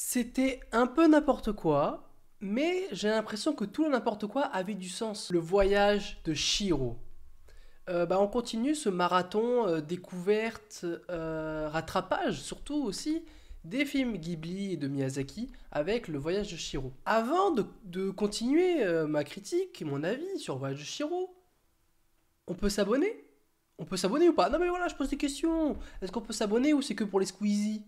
C'était un peu n'importe quoi, mais j'ai l'impression que tout le n'importe quoi avait du sens. Le voyage de Chihiro. On continue ce marathon découverte, rattrapage surtout aussi, des films Ghibli et de Miyazaki avec le voyage de Chihiro. Avant de continuer ma critique, mon avis sur le voyage de Chihiro, on peut s'abonner? On peut s'abonner ou pas? Non mais voilà, je pose des questions. Est-ce qu'on peut s'abonner ou c'est que pour les Squeezie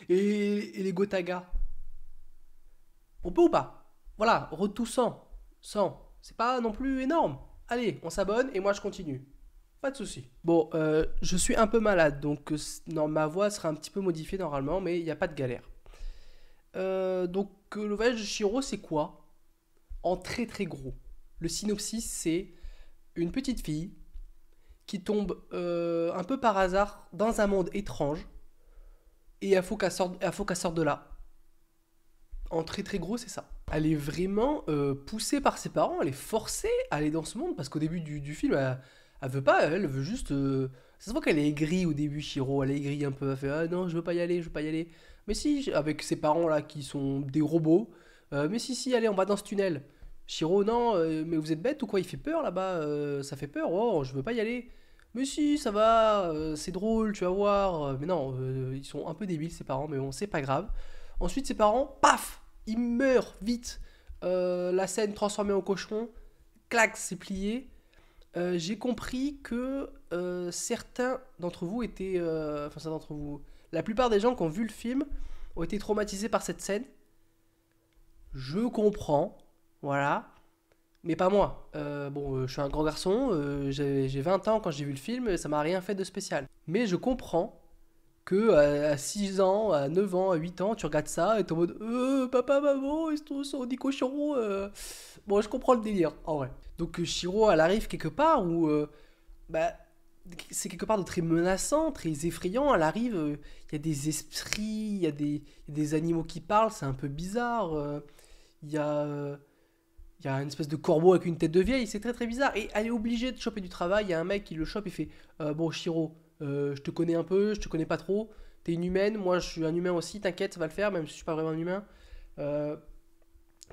et les Gotaga? On peut ou pas? Voilà, retour 100. 100. C'est pas non plus énorme. Allez, on s'abonne et moi je continue. Pas de souci. Bon, je suis un peu malade, donc non, ma voix sera un petit peu modifiée normalement, mais il n'y a pas de galère. Le voyage de Chihiro, c'est quoi? En très très gros. Le synopsis, c'est une petite fille qui tombe un peu par hasard dans un monde étrange et il faut qu'elle sorte de là. En très très gros, c'est ça. Elle est vraiment poussée par ses parents, elle est forcée à aller dans ce monde parce qu'au début du film, elle veut pas, elle veut juste. Ça se voit qu'elle est aigrie au début, Shiro, elle est aigrie un peu, elle fait ah non, je veux pas y aller, je veux pas y aller. Mais si, avec ses parents là qui sont des robots, mais si, allez, on va dans ce tunnel. Shiro, non, mais vous êtes bête ou quoi? Il fait peur là-bas, ça fait peur, oh, je veux pas y aller. Mais si, ça va, c'est drôle, tu vas voir. Mais non, ils sont un peu débiles ses parents, mais bon, c'est pas grave. Ensuite, ses parents, paf, ils meurent vite. La scène transformée en cochon, clac, c'est plié. J'ai compris que certains d'entre vous étaient. Enfin, certains d'entre vous. La plupart des gens qui ont vu le film ont été traumatisés par cette scène. Je comprends, voilà. Mais pas moi. Je suis un grand garçon, j'ai 20 ans quand j'ai vu le film, ça m'a rien fait de spécial. Mais je comprends que à 6 ans, à 9 ans, à 8 ans, tu regardes ça et t'es en mode papa, maman, ils sont des cochons. Bon, je comprends le délire, en vrai. Donc Shiro, elle arrive quelque part où bah, c'est quelque part de très menaçant, très effrayant. Elle arrive, il y a des esprits, il y a des animaux qui parlent, c'est un peu bizarre. Il y a. Il y a une espèce de corbeau avec une tête de vieille, c'est très très bizarre. Et elle est obligée de choper du travail. Il y a un mec qui le chope et fait bon, Shiro, je te connais un peu, je te connais pas trop. T'es une humaine, moi je suis un humain aussi, t'inquiète, ça va le faire, même si je suis pas vraiment un humain. Euh,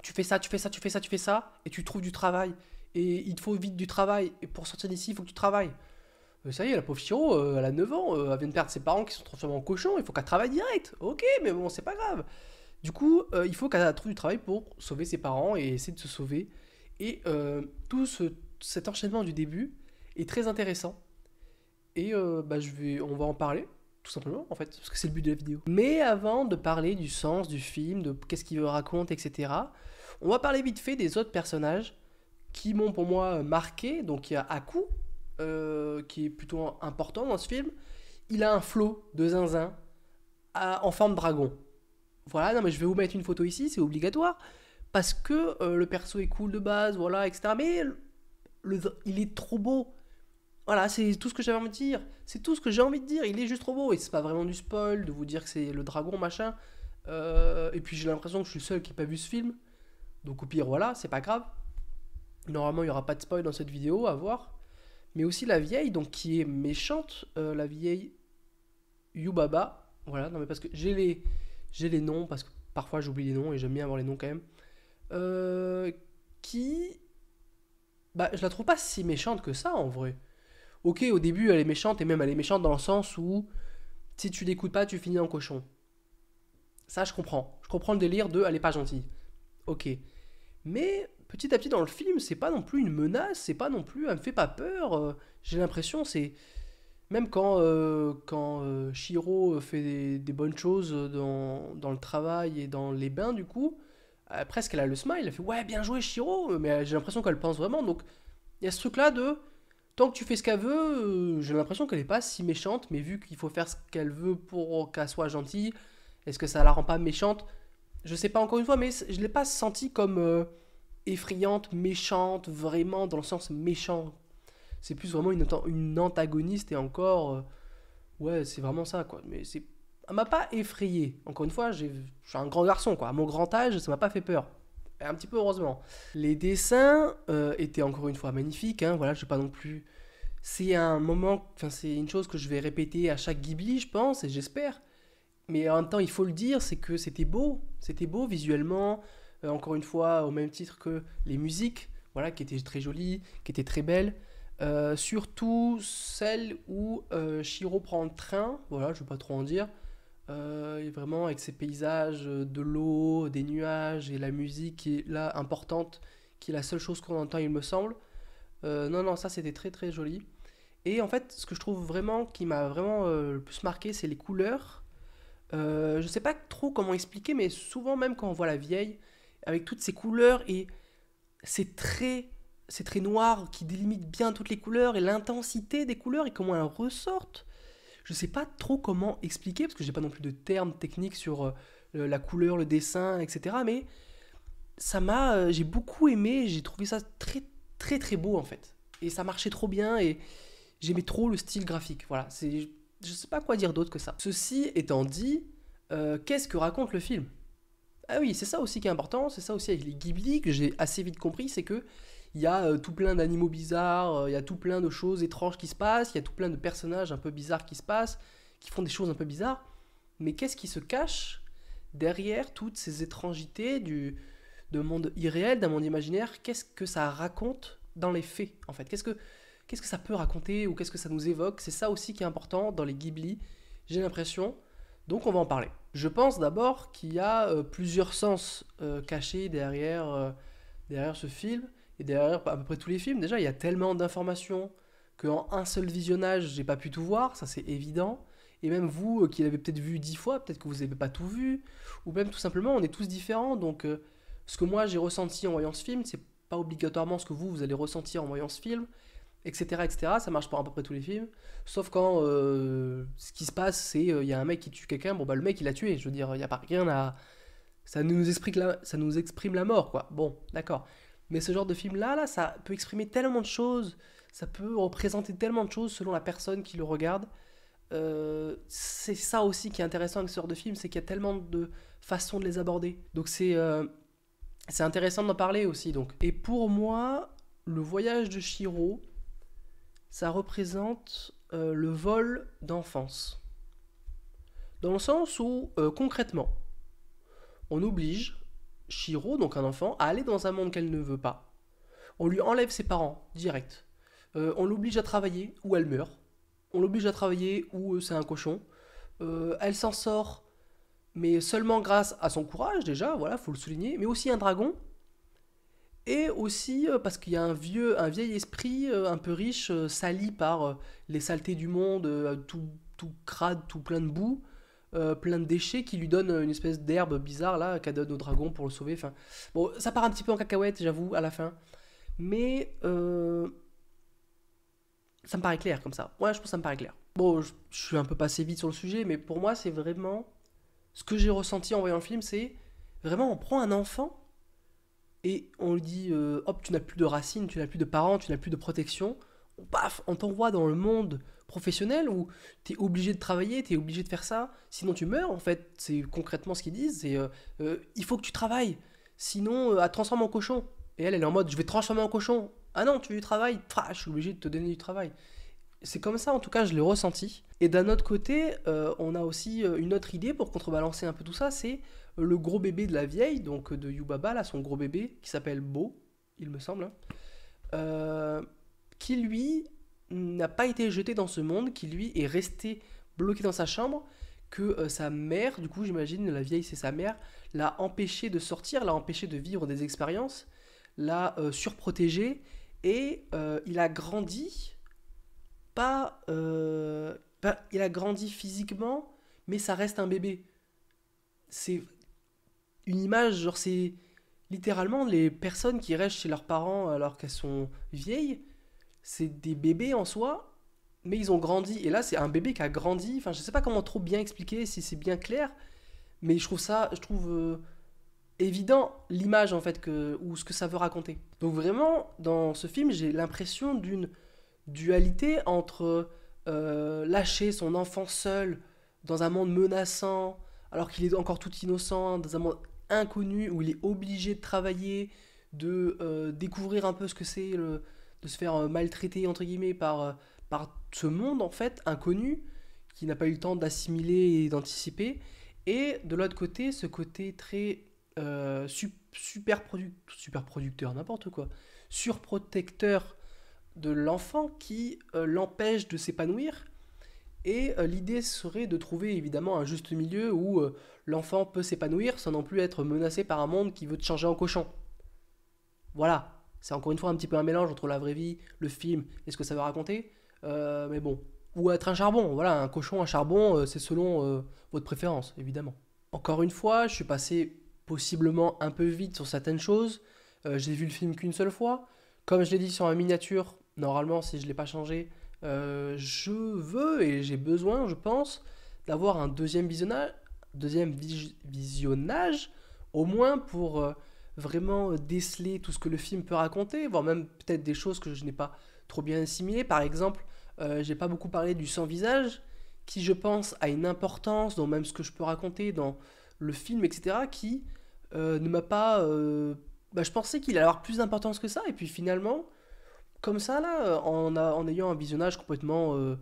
tu fais ça, tu fais ça, tu fais ça, tu fais ça, et tu trouves du travail. Et il te faut vite du travail. Et pour sortir d'ici, il faut que tu travailles. Ça y est, la pauvre Shiro, elle a 9 ans, elle vient de perdre ses parents qui sont transformés en cochons, il faut qu'elle travaille direct. Ok, mais bon, c'est pas grave. Du coup, il faut qu'elle trouve du travail pour sauver ses parents et essayer de se sauver. Et cet enchaînement du début est très intéressant. Et on va en parler, tout simplement, en fait, parce que c'est le but de la vidéo. Mais avant de parler du sens du film, de qu'est-ce qu'il raconte, etc., on va parler vite fait des autres personnages qui m'ont pour moi marqué. Donc il y a Aku, qui est plutôt important dans ce film. Il a un flot de zinzin en forme dragon. Voilà, non mais je vais vous mettre une photo ici, c'est obligatoire. Parce que le perso est cool de base, voilà, etc. Mais il est trop beau. Voilà, c'est tout ce que j'avais envie de dire. C'est tout ce que j'ai envie de dire. Il est juste trop beau. Et c'est pas vraiment du spoil de vous dire que c'est le dragon, machin. Et puis j'ai l'impression que je suis le seul qui n'a pas vu ce film. Donc au pire, voilà, c'est pas grave. Normalement, il n'y aura pas de spoil dans cette vidéo, à voir. Mais aussi la vieille, donc qui est méchante, la vieille Yubaba. Voilà, non mais parce que j'ai les noms, parce que parfois j'oublie les noms et j'aime bien avoir les noms quand même. Euh, qui. Bah, je la trouve pas si méchante que ça en vrai. Ok, au début elle est méchante et même elle est méchante dans le sens où si tu l'écoutes pas, tu finis en cochon. Ça, je comprends. Je comprends le délire de elle est pas gentille. Ok. Mais petit à petit dans le film, c'est pas non plus une menace, c'est pas non plus. Elle me fait pas peur. J'ai l'impression, c'est. Même quand Shiro fait des bonnes choses dans le travail et dans les bains, du coup, presque elle a le smile, elle fait ouais, bien joué Shiro, mais j'ai l'impression qu'elle pense vraiment. Donc il y a ce truc là de tant que tu fais ce qu'elle veut, j'ai l'impression qu'elle est pas si méchante, mais vu qu'il faut faire ce qu'elle veut pour qu'elle soit gentille, est-ce que ça la rend pas méchante? Je sais pas encore une fois, mais je l'ai pas sentie comme effrayante, méchante, vraiment dans le sens méchant. C'est plus vraiment une antagoniste et encore, ouais, c'est vraiment ça quoi. Mais c'est, elle m'a pas effrayé. Encore une fois, je suis un grand garçon quoi. À mon grand âge, ça m'a pas fait peur. Et un petit peu heureusement. Les dessins étaient encore une fois magnifiques. Hein, voilà, je vais pas non plus. C'est un moment, enfin c'est une chose que je vais répéter à chaque Ghibli, je pense et j'espère. Mais en même temps, il faut le dire, c'est que c'était beau visuellement, encore une fois, au même titre que les musiques, voilà, qui étaient très jolies, qui étaient très belles. Surtout celle où Shiro prend le train, voilà, je ne vais pas trop en dire. Et vraiment avec ces paysages de l'eau, des nuages et la musique qui est là importante, qui est la seule chose qu'on entend, il me semble. Non, non, ça c'était très très joli. Et en fait, ce que je trouve vraiment qui m'a vraiment le plus marqué, c'est les couleurs. Je sais pas trop comment expliquer, mais souvent même quand on voit la vieille, avec toutes ces couleurs et c'est très, c'est très noir qui délimite bien toutes les couleurs et l'intensité des couleurs et comment elles ressortent. Je sais pas trop comment expliquer parce que j'ai pas non plus de termes techniques sur la couleur, le dessin, etc. Mais j'ai beaucoup aimé, j'ai trouvé ça très très très beau en fait. Et ça marchait trop bien et j'aimais trop le style graphique. Voilà, je sais pas quoi dire d'autre que ça. Ceci étant dit, qu'est-ce que raconte le film? Ah oui, c'est ça aussi qui est important, c'est ça aussi avec les Ghibli que j'ai assez vite compris, c'est que il y a tout plein d'animaux bizarres, il y a tout plein de choses étranges qui se passent, il y a tout plein de personnages un peu bizarres qui se passent, qui font des choses un peu bizarres. Mais qu'est-ce qui se cache derrière toutes ces étrangités d'un monde irréel, d'un monde imaginaire? Qu'est-ce que ça raconte dans les faits, en fait? Qu'est-ce que ça peut raconter ou qu'est-ce que ça nous évoque? C'est ça aussi qui est important dans les Ghibli, j'ai l'impression. Donc on va en parler. Je pense d'abord qu'il y a plusieurs sens cachés derrière ce film et derrière à peu près tous les films. Déjà, il y a tellement d'informations qu'en un seul visionnage, j'ai pas pu tout voir, ça c'est évident. Et même vous qui l'avez peut-être vu 10 fois, peut-être que vous n'avez pas tout vu, ou même tout simplement, on est tous différents. Donc ce que moi j'ai ressenti en voyant ce film, c'est pas obligatoirement ce que vous allez ressentir en voyant ce film, etc., etc. Ça marche pour à peu près tous les films. Sauf quand ce qui se passe, c'est il y a un mec qui tue quelqu'un, bon bah le mec il l'a tué, je veux dire, il n'y a pas rien à. Ça nous exprime la mort, quoi. Bon, d'accord. Mais ce genre de film-là, là, ça peut exprimer tellement de choses, ça peut représenter tellement de choses selon la personne qui le regarde. C'est ça aussi qui est intéressant avec ce genre de film, c'est qu'il y a tellement de façons de les aborder. Donc c'est intéressant d'en parler aussi. Donc. Et pour moi, le voyage de Shiro, ça représente le vol d'enfance. Dans le sens où, concrètement, on oblige Shiro, donc un enfant, à aller dans un monde qu'elle ne veut pas. On lui enlève ses parents, direct. On l'oblige à travailler ou elle meurt. On l'oblige à travailler ou c'est un cochon. Elle s'en sort, mais seulement grâce à son courage, déjà, voilà, faut le souligner, mais aussi un dragon. Et aussi parce qu'il y a un vieil esprit un peu riche, sali par les saletés du monde, tout crade, tout plein de boue, plein de déchets, qui lui donne une espèce d'herbe bizarre là, qu'elle donne au dragon pour le sauver. Enfin, bon, ça part un petit peu en cacahuète, j'avoue, à la fin. Mais ça me paraît clair comme ça. Ouais, je pense que ça me paraît clair. Bon, je suis un peu passé vite sur le sujet, mais pour moi, c'est vraiment. Ce que j'ai ressenti en voyant le film, c'est vraiment, on prend un enfant et on lui dit hop, tu n'as plus de racines, tu n'as plus de parents, tu n'as plus de protection. Paf, on t'envoie dans le monde professionnel où tu es obligé de travailler, tu es obligé de faire ça, sinon tu meurs en fait. C'est concrètement ce qu'ils disent, c'est il faut que tu travailles, sinon elle te transforme en cochon. Et elle est en mode je vais te transformer en cochon. Ah non, tu veux du travail, je suis obligé de te donner du travail. C'est comme ça, en tout cas, je l'ai ressenti. Et d'un autre côté, on a aussi une autre idée pour contrebalancer un peu tout ça, c'est le gros bébé de la vieille, donc de Yubaba, là, son gros bébé, qui s'appelle Bo, il me semble, hein, euh, qui lui n'a pas été jeté dans ce monde, qui lui est resté bloqué dans sa chambre, que sa mère, du coup j'imagine, la vieille c'est sa mère, l'a empêché de sortir, l'a empêché de vivre des expériences, l'a surprotégé, et il a grandi il a grandi physiquement, mais ça reste un bébé. C'est une image, genre c'est littéralement les personnes qui restent chez leurs parents alors qu'elles sont vieilles, c'est des bébés en soi, mais ils ont grandi. Et là, c'est un bébé qui a grandi. Enfin, je sais pas comment trop bien expliquer, si c'est bien clair, mais je trouve évident l'image en fait ou ce que ça veut raconter. Donc vraiment, dans ce film, j'ai l'impression d'une dualité entre lâcher son enfant seul dans un monde menaçant, alors qu'il est encore tout innocent, dans un monde inconnu où il est obligé de travailler, de découvrir un peu ce que c'est de se faire maltraiter entre guillemets par ce monde en fait inconnu qui n'a pas eu le temps d'assimiler et d'anticiper. Et de l'autre côté, ce côté très super producteur, n'importe quoi, surprotecteur de l'enfant qui l'empêche de s'épanouir. Et l'idée serait de trouver évidemment un juste milieu où l'enfant peut s'épanouir sans non plus être menacé par un monde qui veut te changer en cochon. Voilà, c'est encore une fois un petit peu un mélange entre la vraie vie, le film et ce que ça veut raconter. Mais bon, ou être un charbon, voilà, un cochon, un charbon, c'est selon votre préférence, évidemment. Encore une fois, je suis passé possiblement un peu vite sur certaines choses. J'ai vu le film qu'une seule fois. Comme je l'ai dit sur ma miniature, normalement, si je ne l'ai pas changé, je veux et j'ai besoin, je pense, d'avoir un visionnage, au moins pour vraiment déceler tout ce que le film peut raconter, voire même peut-être des choses que je n'ai pas trop bien assimilées. Par exemple, j'ai pas beaucoup parlé du sans-visage, qui je pense a une importance dans même ce que je peux raconter dans le film, etc., qui ne m'a pas... je pensais qu'il allait avoir plus d'importance que ça, et puis finalement, comme ça, là, en ayant un visionnage complètement, euh,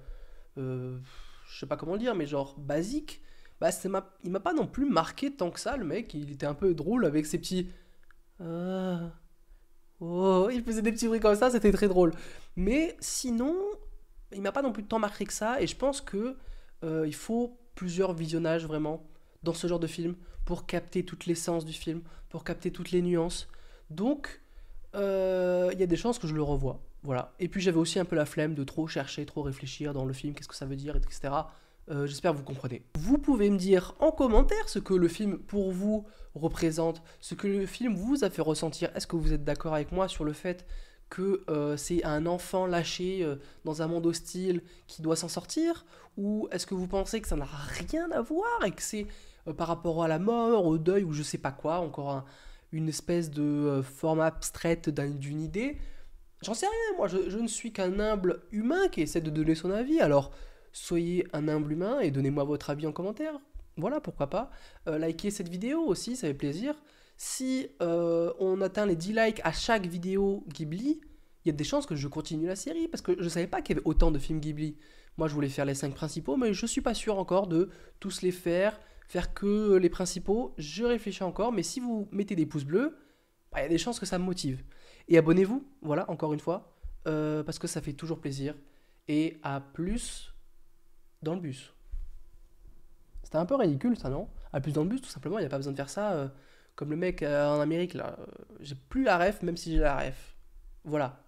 je sais pas comment le dire, mais genre basique, bah, il m'a pas non plus marqué tant que ça, le mec. Il était un peu drôle avec ses petits. Ah, oh, il faisait des petits bruits comme ça, c'était très drôle. Mais sinon, il m'a pas non plus tant marqué que ça, et je pense que il faut plusieurs visionnages vraiment dans ce genre de film pour capter toute l'essence du film, pour capter toutes les nuances. Donc, il y a des chances que je le revoie. Voilà. Et puis j'avais aussi un peu la flemme de trop chercher, trop réfléchir dans le film, qu'est-ce que ça veut dire, etc. J'espère que vous comprenez. Vous pouvez me dire en commentaire ce que le film pour vous représente, ce que le film vous a fait ressentir. Est-ce que vous êtes d'accord avec moi sur le fait que c'est un enfant lâché dans un monde hostile qui doit s'en sortir? Ou est-ce que vous pensez que ça n'a rien à voir et que c'est par rapport à la mort, au deuil ou je sais pas quoi, encore une espèce de forme abstraite d'une idée? J'en sais rien, moi je ne suis qu'un humble humain qui essaie de donner son avis, alors soyez un humble humain et donnez-moi votre avis en commentaire. Voilà, pourquoi pas. Likez cette vidéo aussi, ça fait plaisir. Si on atteint les 10 likes à chaque vidéo Ghibli, il y a des chances que je continue la série, parce que je savais pas qu'il y avait autant de films Ghibli. Moi je voulais faire les 5 principaux, mais je suis pas sûr encore de tous les faire que les principaux. Je réfléchis encore, mais si vous mettez des pouces bleus, bah, il y a des chances que ça me motive. Et abonnez-vous, voilà, encore une fois, parce que ça fait toujours plaisir. Et à plus dans le bus. C'était un peu ridicule ça, non? À plus dans le bus, tout simplement, il n'y a pas besoin de faire ça comme le mec en Amérique, là. J'ai plus la ref, même si j'ai la ref. Voilà.